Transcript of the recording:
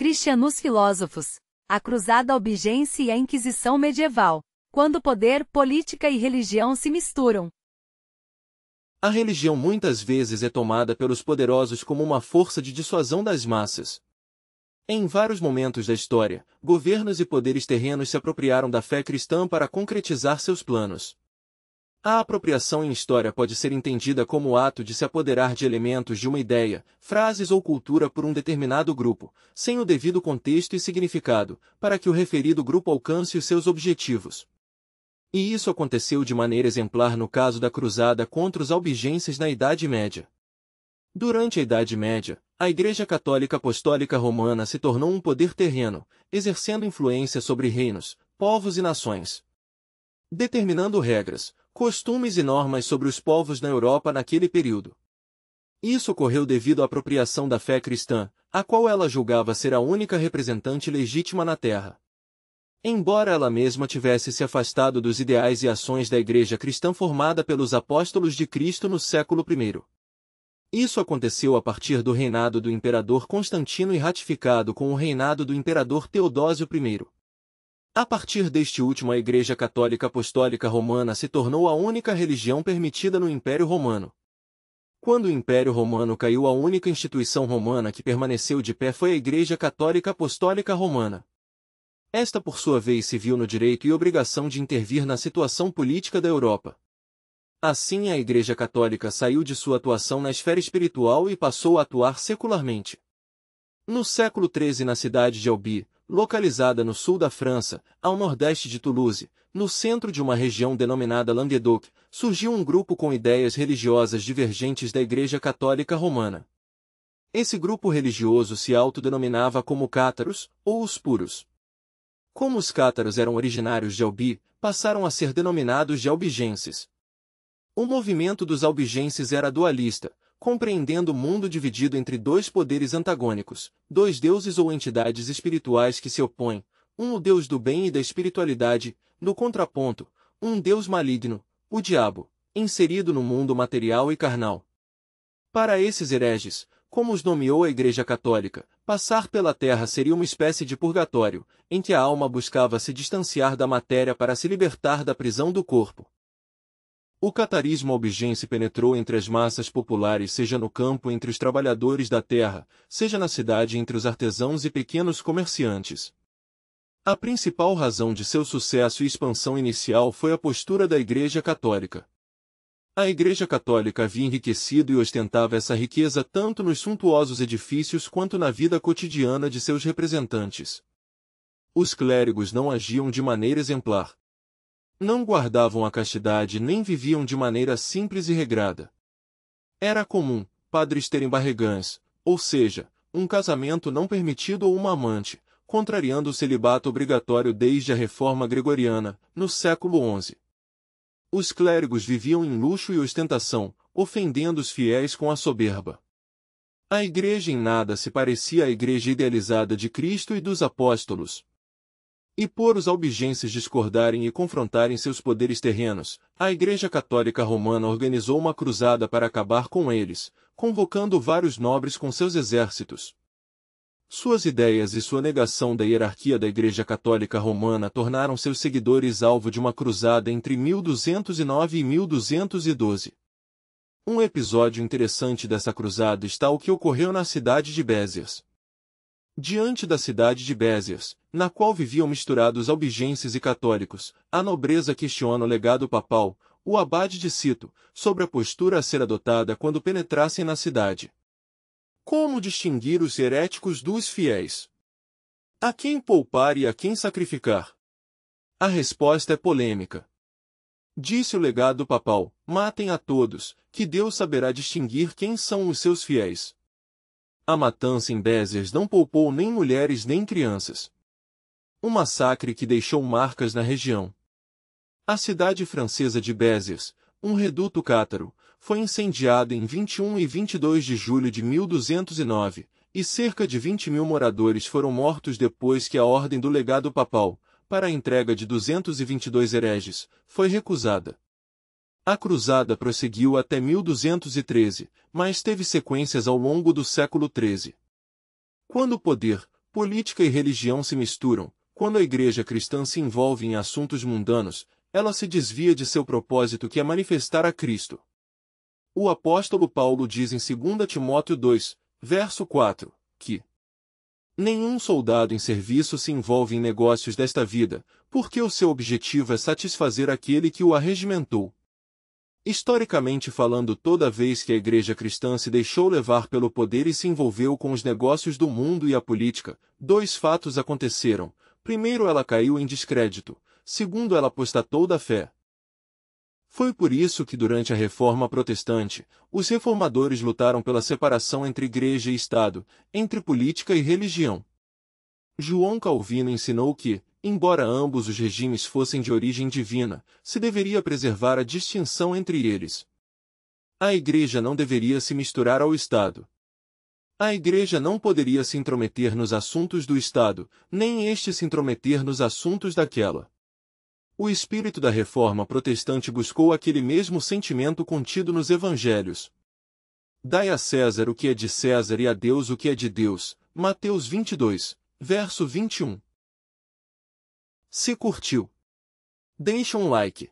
Cristianos filósofos. A Cruzada Albigense e a Inquisição medieval. Quando poder, política e religião se misturam. A religião muitas vezes é tomada pelos poderosos como uma força de dissuasão das massas. Em vários momentos da história, governos e poderes terrenos se apropriaram da fé cristã para concretizar seus planos. A apropriação em história pode ser entendida como o ato de se apoderar de elementos de uma ideia, frases ou cultura por um determinado grupo, sem o devido contexto e significado, para que o referido grupo alcance os seus objetivos. E isso aconteceu de maneira exemplar no caso da cruzada contra os albigenses na Idade Média. Durante a Idade Média, a Igreja Católica Apostólica Romana se tornou um poder terreno, exercendo influência sobre reinos, povos e nações, determinando regras, costumes e normas sobre os povos na Europa naquele período. Isso ocorreu devido à apropriação da fé cristã, a qual ela julgava ser a única representante legítima na Terra. Embora ela mesma tivesse se afastado dos ideais e ações da Igreja cristã formada pelos apóstolos de Cristo no século I. Isso aconteceu a partir do reinado do imperador Constantino e ratificado com o reinado do imperador Teodósio I. A partir deste último, a Igreja Católica Apostólica Romana se tornou a única religião permitida no Império Romano. Quando o Império Romano caiu, a única instituição romana que permaneceu de pé foi a Igreja Católica Apostólica Romana. Esta, por sua vez, se viu no direito e obrigação de intervir na situação política da Europa. Assim, a Igreja Católica saiu de sua atuação na esfera espiritual e passou a atuar secularmente. No século XIII, na cidade de Albi, localizada no sul da França, ao nordeste de Toulouse, no centro de uma região denominada Languedoc, surgiu um grupo com ideias religiosas divergentes da Igreja Católica Romana. Esse grupo religioso se autodenominava como cátaros, ou os puros. Como os cátaros eram originários de Albi, passaram a ser denominados de albigenses. O movimento dos albigenses era dualista, compreendendo o mundo dividido entre dois poderes antagônicos, dois deuses ou entidades espirituais que se opõem, o deus do bem e da espiritualidade, no contraponto, um deus maligno, o diabo, inserido no mundo material e carnal. Para esses hereges, como os nomeou a Igreja Católica, passar pela terra seria uma espécie de purgatório, em que a alma buscava se distanciar da matéria para se libertar da prisão do corpo. O catarismo albigense penetrou entre as massas populares, seja no campo entre os trabalhadores da terra, seja na cidade entre os artesãos e pequenos comerciantes. A principal razão de seu sucesso e expansão inicial foi a postura da Igreja Católica. A Igreja Católica havia enriquecido e ostentava essa riqueza tanto nos suntuosos edifícios quanto na vida cotidiana de seus representantes. Os clérigos não agiam de maneira exemplar. Não guardavam a castidade nem viviam de maneira simples e regrada. Era comum padres terem barrigãs, ou seja, um casamento não permitido ou uma amante, contrariando o celibato obrigatório desde a Reforma Gregoriana, no século XI. Os clérigos viviam em luxo e ostentação, ofendendo os fiéis com a soberba. A Igreja em nada se parecia à Igreja idealizada de Cristo e dos apóstolos. E por os albigenses discordarem e confrontarem seus poderes terrenos, a Igreja Católica Romana organizou uma cruzada para acabar com eles, convocando vários nobres com seus exércitos. Suas ideias e sua negação da hierarquia da Igreja Católica Romana tornaram seus seguidores alvo de uma cruzada entre 1209 e 1212. Um episódio interessante dessa cruzada está o que ocorreu na cidade de Béziers. Diante da cidade de Béziers, na qual viviam misturados albigenses e católicos, a nobreza questiona o legado papal, o abade de Cito, sobre a postura a ser adotada quando penetrassem na cidade. Como distinguir os heréticos dos fiéis? A quem poupar e a quem sacrificar? A resposta é polêmica. Disse o legado papal: matem a todos, que Deus saberá distinguir quem são os seus fiéis. A matança em Béziers não poupou nem mulheres nem crianças. Um massacre que deixou marcas na região. A cidade francesa de Béziers, um reduto cátaro, foi incendiada em 21 e 22 de julho de 1209, e cerca de 20.000 moradores foram mortos depois que a ordem do legado papal, para a entrega de 222 hereges, foi recusada. A cruzada prosseguiu até 1213, mas teve sequências ao longo do século XIII. Quando poder, Política e religião se misturam. Quando a igreja cristã se envolve em assuntos mundanos, ela se desvia de seu propósito, que é manifestar a Cristo. O apóstolo Paulo diz em 2 Timóteo 2, verso 4, que nenhum soldado em serviço se envolve em negócios desta vida, porque o seu objetivo é satisfazer aquele que o arregimentou. Historicamente falando, toda vez que a igreja cristã se deixou levar pelo poder e se envolveu com os negócios do mundo e a política, dois fatos aconteceram. Primeiro, ela caiu em descrédito. Segundo, ela apostatou da fé. Foi por isso que durante a Reforma Protestante, os reformadores lutaram pela separação entre igreja e Estado, entre política e religião. João Calvino ensinou que, embora ambos os regimes fossem de origem divina, se deveria preservar a distinção entre eles. A igreja não deveria se misturar ao Estado. A igreja não poderia se intrometer nos assuntos do Estado, nem este se intrometer nos assuntos daquela. O espírito da Reforma Protestante buscou aquele mesmo sentimento contido nos Evangelhos. Dai a César o que é de César e a Deus o que é de Deus. Mateus 22, verso 21. Se curtiu, deixa um like.